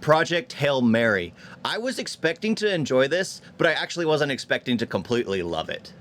Project Hail Mary. I was expecting to enjoy this, but I actually wasn't expecting to completely love it.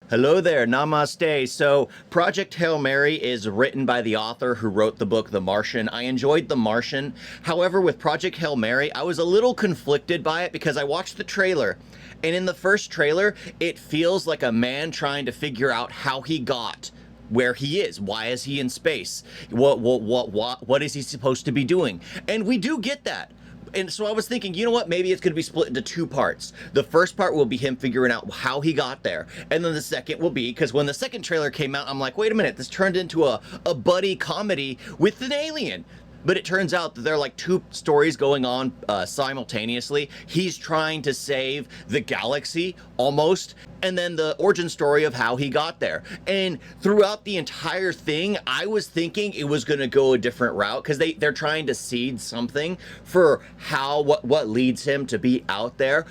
Hello there, namaste. So, Project Hail Mary is written by the author who wrote the book The Martian. I enjoyed The Martian. However, with Project Hail Mary, I was a little conflicted by it because I watched the trailer. And in the first trailer, it feels like a man trying to figure out how he got where he is. Why is he in space? What is he supposed to be doing? And we do get that. And so I was thinking, you know what, maybe it's going to be split into two parts. The first part will be him figuring out how he got there. And then the second will be, because when the second trailer came out, I'm like, wait a minute, this turned into a buddy comedy with an alien. But it turns out that there are like two stories going on simultaneously. He's trying to save the galaxy, almost, and then the origin story of how he got there. And throughout the entire thing, I was thinking it was going to go a different route because they're trying to seed something for what leads him to be out there.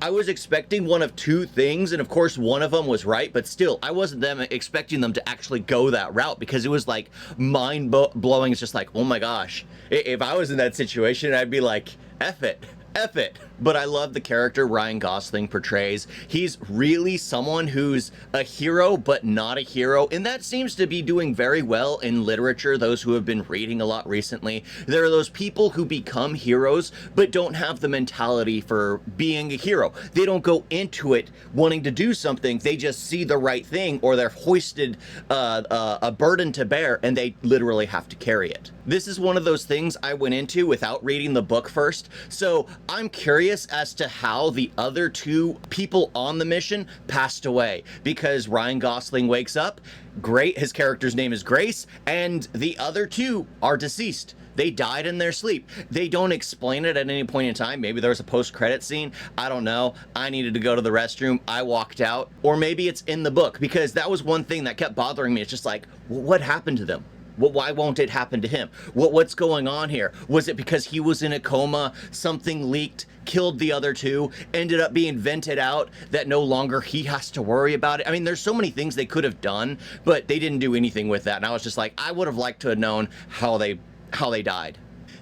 I was expecting one of two things, and of course one of them was right, but still, I wasn't expecting them to actually go that route because it was like mind-blowing. It's just like, oh my gosh, if I was in that situation, I'd be like, F it. F it. But I love the character Ryan Gosling portrays. He's really someone who's a hero, but not a hero. And that seems to be doing very well in literature, those who have been reading a lot recently. There are those people who become heroes, but don't have the mentality for being a hero. They don't go into it wanting to do something. They just see the right thing, or they're hoisted a burden to bear, and they literally have to carry it. This is one of those things I went into without reading the book first. So I'm curious as to how the other two people on the mission passed away, because Ryan Gosling wakes up, great, his character's name is Grace, and the other two are deceased. They died in their sleep. They don't explain it at any point in time. Maybe there's a post-credit scene. I don't know. I needed to go to the restroom. I walked out. Or maybe it's in the book, because that was one thing that kept bothering me. It's just like, what happened to them? Why won't it happen to him? What's going on here? Was it because he was in a coma, something leaked, killed the other two, ended up being vented out, that no longer he has to worry about it? I mean, there's so many things they could have done, but they didn't do anything with that. And I was just like, I would have liked to have known how they died.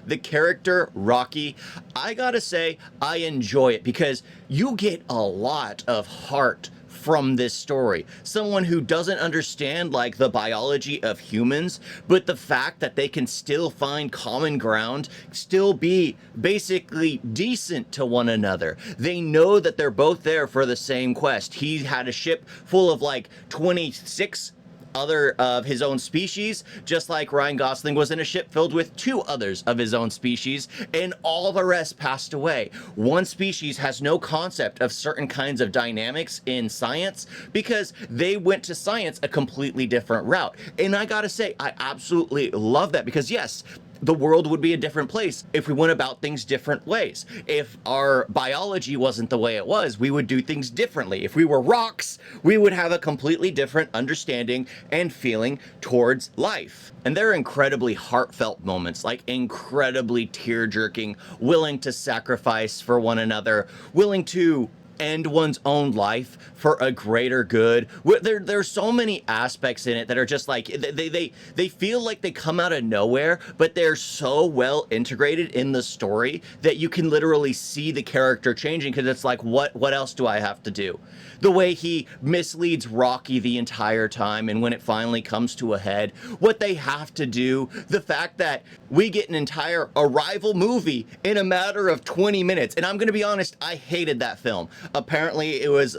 The character, Rocky, I gotta say, I enjoy it because you get a lot of heart from this story. Someone who doesn't understand like the biology of humans, but the fact that they can still find common ground, still be basically decent to one another. They know that they're both there for the same quest. He had a ship full of like 26 other of his own species, just like Ryan Gosling was in a ship filled with two others of his own species, and all the rest passed away. One species has no concept of certain kinds of dynamics in science because they went to science a completely different route. And I gotta say, I absolutely love that because yes, the world would be a different place if we went about things different ways. If our biology wasn't the way it was, we would do things differently. If we were rocks, we would have a completely different understanding and feeling towards life. And there are incredibly heartfelt moments, like incredibly tear-jerking, willing to sacrifice for one another, willing to end one's own life for a greater good. There's so many aspects in it that are just like, they feel like they come out of nowhere, but they're so well integrated in the story that you can literally see the character changing, because it's like, what else do I have to do? The way he misleads Rocky the entire time, and when it finally comes to a head, what they have to do, the fact that we get an entire Arrival movie in a matter of 20 minutes. And I'm gonna be honest, I hated that film. Apparently it was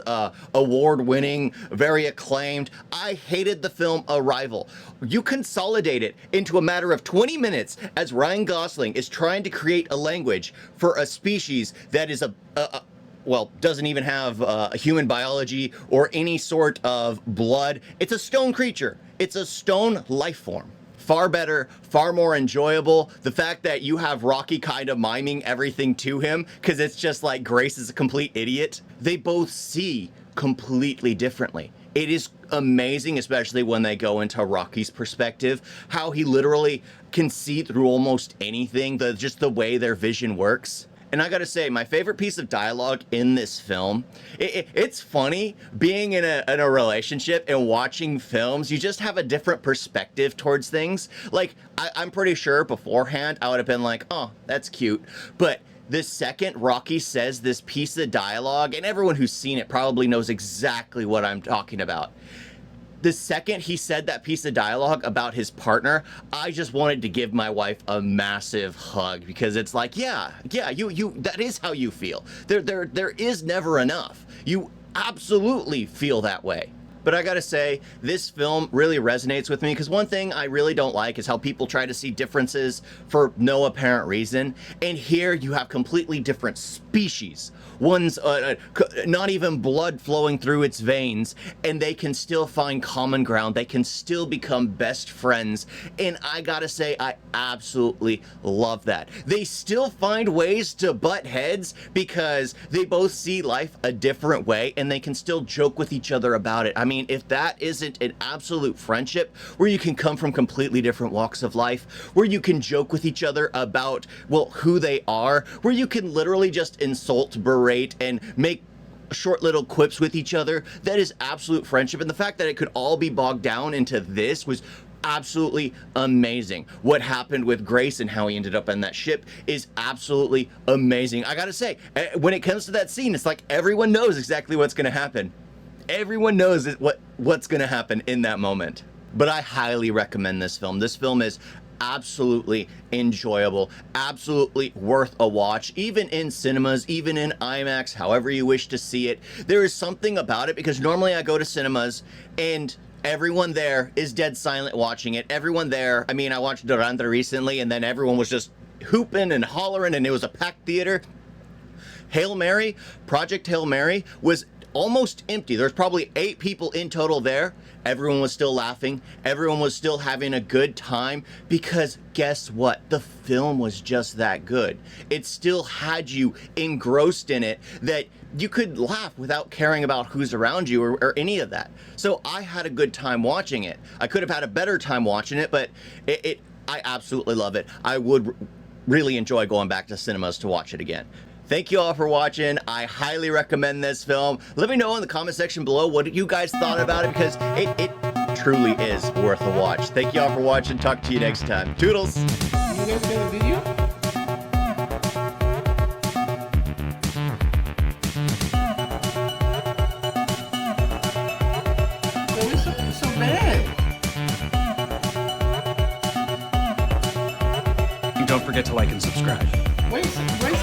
award-winning, very acclaimed. I hated the film Arrival. You consolidate it into a matter of 20 minutes as Ryan Gosling is trying to create a language for a species that is well, doesn't even have a human biology or any sort of blood. It's a stone creature. It's a stone life form. Far better, far more enjoyable. The fact that you have Rocky kind of miming everything to him, because it's just like Grace is a complete idiot. They both see completely differently. It is amazing, especially when they go into Rocky's perspective, how he literally can see through almost anything, just the way their vision works. And I gotta say, my favorite piece of dialogue in this film, it's funny being in a relationship and watching films. You just have a different perspective towards things. Like, I'm pretty sure beforehand I would have been like, oh, that's cute. But the second Rocky says this piece of dialogue, and everyone who's seen it probably knows exactly what I'm talking about. The second he said that piece of dialogue about his partner, I just wanted to give my wife a massive hug, because it's like, yeah, you that is how you feel. There is never enough. You absolutely feel that way. But I gotta say, this film really resonates with me, because one thing I really don't like is how people try to see differences for no apparent reason. And here you have completely different species. One's not even blood flowing through its veins, and they can still find common ground. They can still become best friends. And I gotta say, I absolutely love that. They still find ways to butt heads because they both see life a different way, and they can still joke with each other about it. I mean, if that isn't an absolute friendship where you can come from completely different walks of life, where you can joke with each other about, well, who they are, where you can literally just insult, berate, and make short little quips with each other, that is absolute friendship. And the fact that it could all be bogged down into this was absolutely amazing. What happened with Grace and how he ended up on that ship is absolutely amazing. I gotta say, when it comes to that scene, it's like everyone knows exactly what's gonna happen. Everyone knows what's gonna happen in that moment. But I highly recommend this film. This film is absolutely enjoyable, absolutely worth a watch, even in cinemas, even in IMAX, however you wish to see it. There is something about it, because normally I go to cinemas and everyone there is dead silent watching it. Everyone there, I mean, I watched Durandar recently, and then everyone was just hooping and hollering, and it was a packed theater. Hail Mary, Project Hail Mary, was almost empty. There's probably 8 people in total there. Everyone was still laughing. Everyone was still having a good time, because guess what? The film was just that good. It still had you engrossed in it, that you could laugh without caring about who's around you or any of that. So I had a good time watching it. I could have had a better time watching it, but I absolutely love it. I would really enjoy going back to cinemas to watch it again. Thank you all for watching. I highly recommend this film. Let me know in the comment section below what you guys thought about it, because it truly is worth a watch. Thank you all for watching. Talk to you next time. Toodles. You guys made a video? So bad. And don't forget to like and subscribe. Wait, wait,